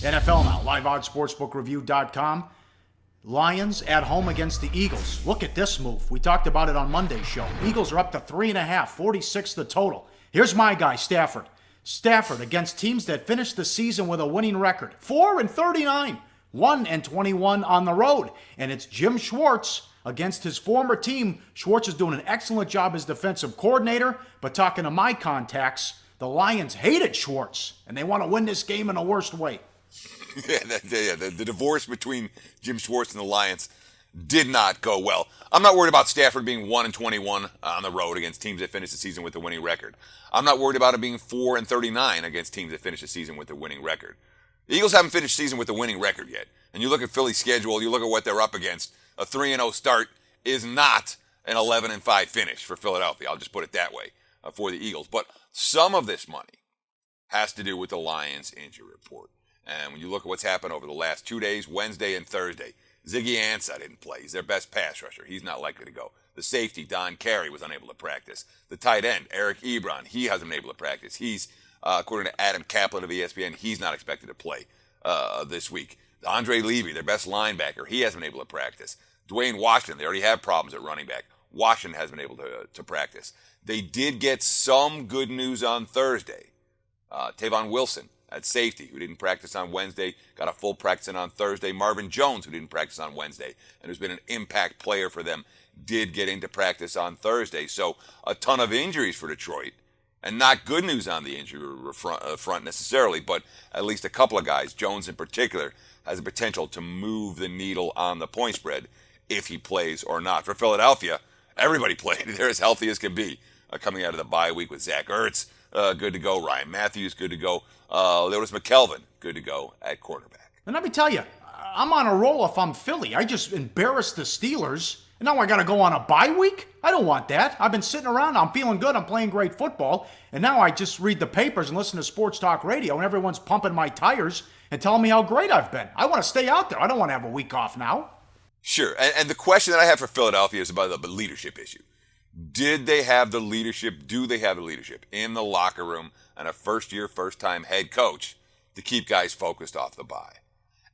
NFL now, liveoddsportsbookreview.com. Lions at home against the Eagles. Look at this move. We talked about it on Monday's show. Eagles are up to 3.5, 46 the total. Here's my guy, Stafford. Stafford against teams that finished the season with a winning record. 4-39, 1-21 on the road. And it's Jim Schwartz against his former team. Schwartz is doing an excellent job as defensive coordinator, but talking to my contacts, the Lions hated Schwartz, and they want to win this game in the worst way. The divorce between Jim Schwartz and the Lions did not go well. I'm not worried about Stafford being 1-21 on the road against teams that finish the season with a winning record. I'm not worried about him being 4-39 against teams that finish the season with a winning record. The Eagles haven't finished the season with a winning record yet. And you look at Philly's schedule, you look at what they're up against. A 3-0 start is not an 11-5 finish for Philadelphia. I'll just put it that way for the Eagles. But some of this money has to do with the Lions injury report. And when you look at what's happened over the last 2 days, Wednesday and Thursday, Ziggy Ansah didn't play. He's their best pass rusher. He's not likely to go. The safety, Don Carey, was unable to practice. The tight end, Eric Ebron, he hasn't been able to practice. He's, according to Adam Kaplan of ESPN, he's not expected to play this week. Andre Levy, their best linebacker, he hasn't been able to practice. Dwayne Washington, they already have problems at running back. Washington hasn't been able to practice. They did get some good news on Thursday. Tavon Wilson at safety, who didn't practice on Wednesday, got a full practice in on Thursday. Marvin Jones, who didn't practice on Wednesday, and who's been an impact player for them, did get into practice on Thursday. So a ton of injuries for Detroit, and not good news on the injury front necessarily, but at least a couple of guys, Jones in particular, has the potential to move the needle on the point spread if he plays or not. For Philadelphia, everybody played. They're as healthy as can be coming out of the bye week with Zach Ertz, good to go. Ryan Matthews, good to go. Lewis McKelvin, good to go at quarterback. And let me tell you, I'm on a roll if I'm Philly. I just embarrassed the Steelers, and now I got to go on a bye week? I don't want that. I've been sitting around. I'm feeling good. I'm playing great football. And now I just read the papers and listen to sports talk radio, and everyone's pumping my tires and telling me how great I've been. I want to stay out there. I don't want to have a week off now. Sure. And the question that I have for Philadelphia is about the leadership issue. Did they have the leadership? Do they have the leadership in the locker room and a first-year, first-time head coach to keep guys focused off the bye?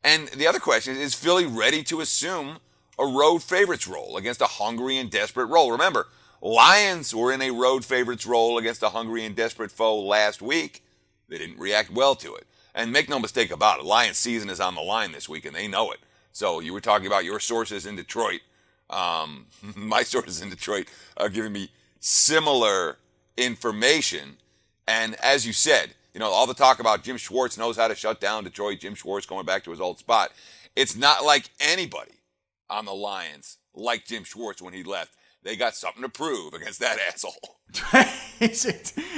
And the other question is Philly ready to assume a road favorites role against a hungry and desperate role? Remember, Lions were in a road favorites role against a hungry and desperate foe last week. They didn't react well to it. And make no mistake about it, Lions season is on the line this week, and they know it. So you were talking about your sources in Detroit. My sources in Detroit are giving me similar information. And as you said, all the talk about Jim Schwartz knows how to shut down Detroit, Jim Schwartz going back to his old spot. It's not like anybody on the Lions like Jim Schwartz when he left. They got something to prove against that asshole.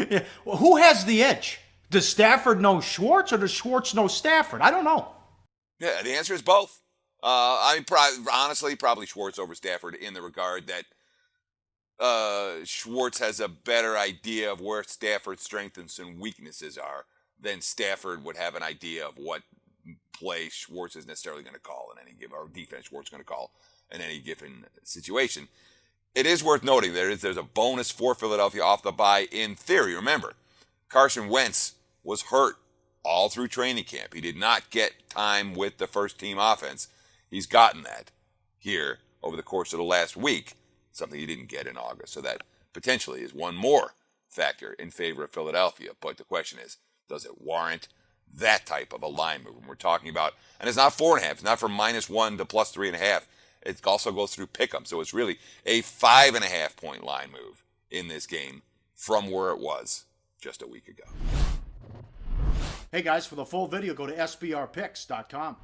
Yeah. Well, who has the edge? Does Stafford know Schwartz or does Schwartz know Stafford? I don't know. Yeah, the answer is both. Honestly, probably Schwartz over Stafford in the regard that Schwartz has a better idea of where Stafford's strengths and weaknesses are than Stafford would have an idea of what play Schwartz is necessarily going to call in any given, or defense Schwartz is going to call in any given situation. It is worth noting there's a bonus for Philadelphia off the bye in theory. Remember, Carson Wentz was hurt all through training camp. He did not get time with the first team offense. He's gotten that here over the course of the last week, something he didn't get in August. So that potentially is one more factor in favor of Philadelphia. But the question is, does it warrant that type of a line move? We're talking about, and it's not 4.5. It's not from -1 to +3.5. It also goes through pick'em. So it's really a 5.5 point line move in this game from where it was just a week ago. Hey guys, for the full video, go to sbrpicks.com.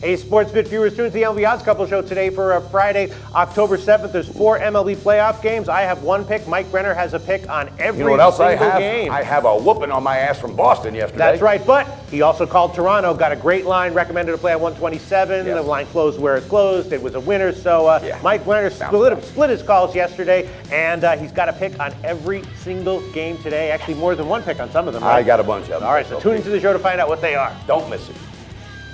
Hey, SportsBit viewers, tune to the MLB Odds Couple show today for Friday, October 7th. There's 4 MLB playoff games. I have one pick. Mike Brenner has a pick on every You know what else I single have? game. I have a whooping on my ass from Boston yesterday. That's right, but he also called Toronto, got a great line, recommended to play at 127. Yes. The line closed where it closed. It was a winner. So Mike Brenner split his calls yesterday, and he's got a pick on every single game today. Actually, more than one pick on some of them. Right? I got a bunch of them. All right, so tune into the show to find out what they are. Don't miss it.